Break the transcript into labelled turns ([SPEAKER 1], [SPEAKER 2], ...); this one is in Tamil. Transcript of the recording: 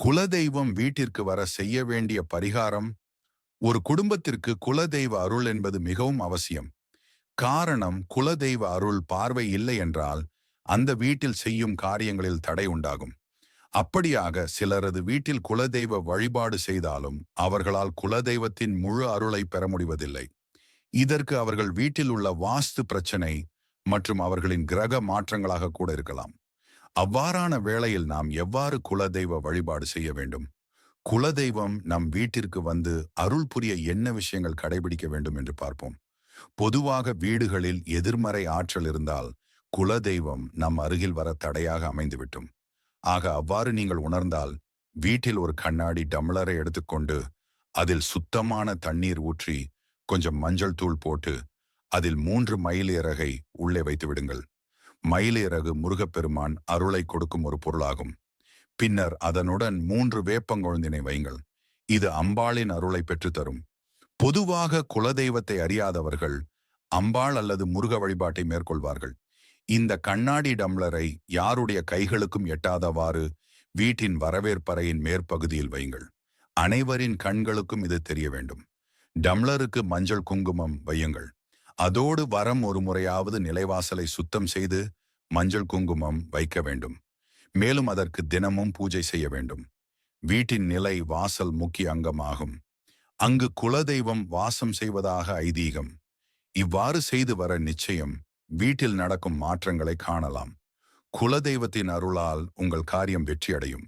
[SPEAKER 1] குலதெய்வம் வீட்டிற்கு வர செய்ய வேண்டிய பரிகாரம். ஒரு குடும்பத்திற்கு குலதெய்வ அருள் என்பது மிகவும் அவசியம். காரணம், குலதெய்வ அருள் பார்வை இல்லை என்றால் அந்த வீட்டில் செய்யும் காரியங்களில் தடை உண்டாகும். அப்படியாக சிலரது வீட்டில் குலதெய்வ வழிபாடு செய்தாலும் அவர்களால் குலதெய்வத்தின் முழு அருளை பெற முடிவதில்லை. இதற்கு அவர்கள் வீட்டில் உள்ள வாஸ்து பிரச்சனை மற்றும் அவர்களின் கிரக மாற்றங்களாக கூட இருக்கலாம். அவ்வாறான வேளையில் நாம் எவ்வாறு குலதெய்வ வழிபாடு செய்ய வேண்டும்? குலதெய்வம் நம் வீட்டிற்கு வந்து அருள் புரிய என்ன விஷயங்கள் கடைபிடிக்க வேண்டும் என்று பார்ப்போம். பொதுவாக வீடுகளில் எதிர்மறை ஆற்றல் இருந்தால் குலதெய்வம் நம் அருகில் வர தடையாக அமைந்துவிட்டும். ஆக அவ்வாறு நீங்கள் உணர்ந்தால் வீட்டில் ஒரு கண்ணாடி டம்ளரை எடுத்துக்கொண்டு அதில் சுத்தமான தண்ணீர் ஊற்றி கொஞ்சம் மஞ்சள் தூள் போட்டு அதில் 3 மயில் இறகை உள்ளே வைத்து விடுங்கள். மயில் இறகு முருகப்பெருமான் அருளை கொடுக்கும் ஒரு பொருளாகும். பின்னர் அதனுடன் 3 வேப்பங்கொழுந்தினை வையுங்கள். இது அம்பாளின் அருளை பெற்றுத்தரும். பொதுவாக குலதெய்வத்தை அறியாதவர்கள் அம்பாள் அல்லது முருக வழிபாட்டை மேற்கொள்வார்கள். இந்த கண்ணாடி டம்ளரை யாருடைய கைகளுக்கும் எட்டாதவாறு வீட்டின் வரவேற்பறையின் மேற்பகுதியில் வையுங்கள். அனைவரின் கண்களுக்கும் இது தெரிய வேண்டும். டம்ளருக்கு மஞ்சள் குங்குமம் வையுங்கள். அதோடு வரம் ஒரு முறையாவது நிலைவாசலை சுத்தம் செய்து மஞ்சள் குங்குமம் வைக்க வேண்டும். மேலும் அதற்கு தினமும் பூஜை செய்ய வேண்டும். வீட்டின் நிலை வாசல் முக்கிய அங்கமாகும். அங்கு குலதெய்வம் வாசம் செய்வதாக ஐதீகம். இவ்வாறு செய்து வர நிச்சயம் வீட்டில் நடக்கும் மாற்றங்களை காணலாம். குலதெய்வத்தின் அருளால் உங்கள் காரியம் வெற்றியடையும்.